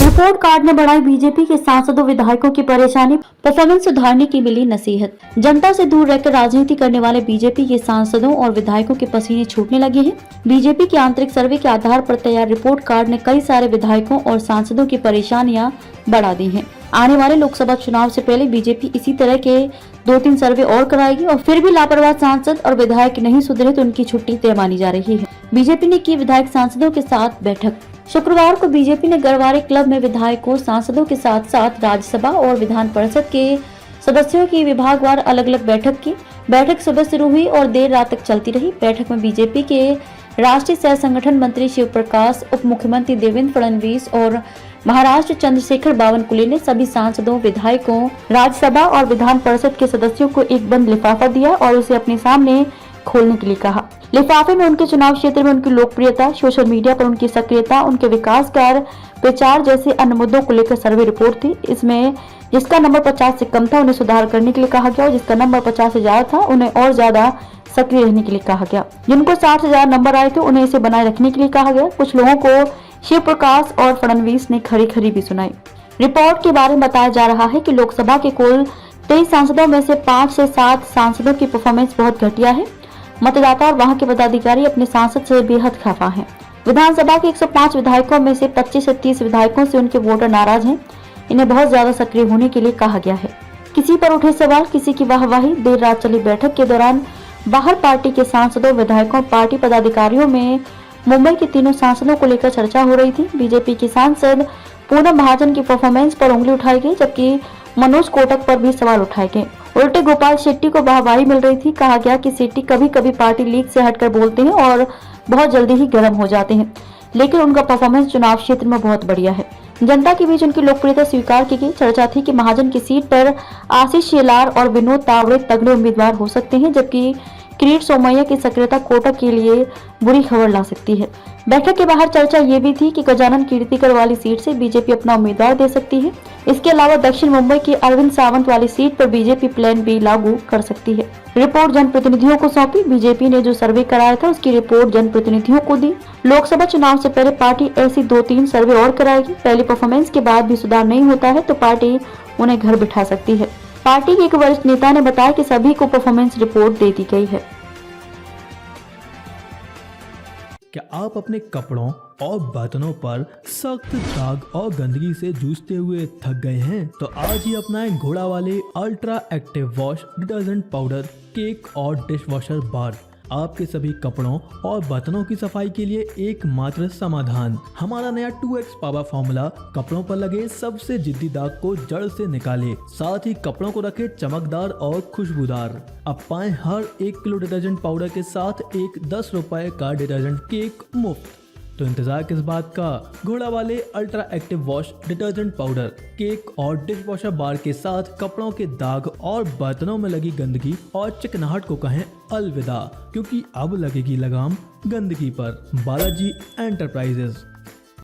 Report card ने बढ़ाई BJP के सांसदों विधायकों की परेशानी, परफॉर्मेंस सुधारने की मिली नसीहत। जनता से दूर रहकर राजनीति करने वाले बीजेपी के सांसदों और विधायकों के पसीने छूटने लगे हैं। बीजेपी के आंतरिक सर्वे के आधार पर तैयार रिपोर्ट कार्ड ने कई सारे विधायकों और सांसदों की परेशानियां बढ़ा दी हैं। आने वाले लोकसभा चुनाव से पहले बीजेपी इसी तरह के 2-3 सर्वे और कराएगी और फिर भी लापरवाह सांसद और विधायक नहीं सुधरे तो उनकी छुट्टी तय मानी जा रही है। बीजेपी ने की विधायक सांसदों के साथ बैठक। शुक्रवार को बीजेपी ने गरवारे क्लब में विधायकों सांसदों के साथ साथ राज्यसभा और विधान परिषद के सदस्यों की विभागवार अलग अलग बैठक की। बैठक सुबह शुरू हुई और देर रात तक चलती रही। बैठक में बीजेपी के राष्ट्रीय सह संगठन मंत्री शिव प्रकाश, उप मुख्यमंत्री देवेंद्र फडणवीस और महाराष्ट्र चंद्रशेखर बावनकुले ने सभी सांसदों, विधायकों, राज्यसभा और विधान परिषद के सदस्यों को एक बंद लिफाफा दिया और उसे अपने सामने खोलने के लिए कहा। लिफाफे में उनके चुनाव क्षेत्र में उनकी लोकप्रियता, सोशल मीडिया पर उनकी सक्रियता, उनके विकास कार्य, प्रचार जैसे अन्य मुद्दों को लेकर सर्वे रिपोर्ट थी। इसमें जिसका नंबर 50 से कम था उन्हें सुधार करने के लिए कहा गया और जिसका नंबर 50 से ज्यादा था उन्हें और ज्यादा सक्रिय रहने के लिए कहा गया। जिनको 60 से ज्यादा नंबर आए थे उन्हें इसे बनाए रखने के लिए कहा गया। कुछ लोगों को शिव प्रकाश और फडणवीस ने खरी खरी भी सुनाई। रिपोर्ट के बारे में बताया जा रहा है कि लोकसभा के कुल 23 सांसदों में से 5 से 7 सांसदों की परफॉर्मेंस बहुत घटिया है। मतदाता और वहां के पदाधिकारी अपने सांसद से बेहद खफा हैं। विधानसभा के 105 विधायकों में से 25 से 30 विधायकों से उनके वोटर नाराज हैं। इन्हें बहुत ज्यादा सक्रिय होने के लिए कहा गया है। किसी पर उठे सवाल, किसी की वाहवाही। देर रात चली बैठक के दौरान बाहर पार्टी के सांसदों, विधायकों, पार्टी पदाधिकारियों में मुंबई के तीनों सांसदों को लेकर चर्चा हो रही थी। बीजेपी की सांसद पूनम महाजन की परफॉर्मेंस पर उंगली उठाई गई, जबकि मनोज कोटक पर भी सवाल उठाए गए। उल्टे गोपाल शेट्टी को वाहवाही मिल रही थी। कहा गया कि शेट्टी कभी कभी पार्टी लीग से हटकर बोलते हैं और बहुत जल्दी ही गर्म हो जाते हैं, लेकिन उनका परफॉर्मेंस चुनाव क्षेत्र में बहुत बढ़िया है। जनता के बीच उनकी लोकप्रियता स्वीकार की गई। चर्चा थी कि महाजन की सीट पर आशीष शेलार और विनोद तावड़े तगड़े उम्मीदवार हो सकते हैं, जबकि किरीट सोमैया की सक्रियता कोटक के लिए बुरी खबर ला सकती है। बैठक के बाहर चर्चा ये भी थी कि गजानन कीर्तिकर वाली सीट से बीजेपी अपना उम्मीदवार दे सकती है। इसके अलावा दक्षिण मुंबई की अरविंद सावंत वाली सीट पर बीजेपी प्लान बी लागू कर सकती है। रिपोर्ट जनप्रतिनिधियों को सौंपी। बीजेपी ने जो सर्वे कराया था उसकी रिपोर्ट जनप्रतिनिधियों को दी। लोकसभा चुनाव से पहले पार्टी ऐसी 2-3 सर्वे और कराएगी। पहली परफॉर्मेंस के बाद भी सुधार नहीं होता है तो पार्टी उन्हें घर बिठा सकती है। पार्टी के एक वरिष्ठ नेता ने बताया कि सभी को परफॉर्मेंस रिपोर्ट दे दी गई है। क्या आप अपने कपड़ों और बर्तनों पर सख्त दाग और गंदगी से जूझते हुए थक गए हैं? तो आज ही अपनाएं घोड़ा वाले ultra active wash detergent powder, cake और डिश वॉशर बार। आपके सभी कपड़ों और बर्तनों की सफाई के लिए एकमात्र समाधान। हमारा नया 2x पावर फॉर्मूला कपड़ों पर लगे सबसे जिद्दी दाग को जड़ से निकाले, साथ ही कपड़ों को रखे चमकदार और खुशबूदार। अब पाएं हर 1 किलो डिटर्जेंट पाउडर के साथ एक 10 रुपए का डिटर्जेंट केक मुफ्त। तो इंतजार किस बात का? घोड़ा वाले ultra active wash detergent powder, cake और डिश वॉशर बार के साथ कपड़ों के दाग और बर्तनों में लगी गंदगी और चिकनाहट को कहें अलविदा, क्योंकि अब लगेगी लगाम गंदगी पर। बालाजी एंटरप्राइजेस।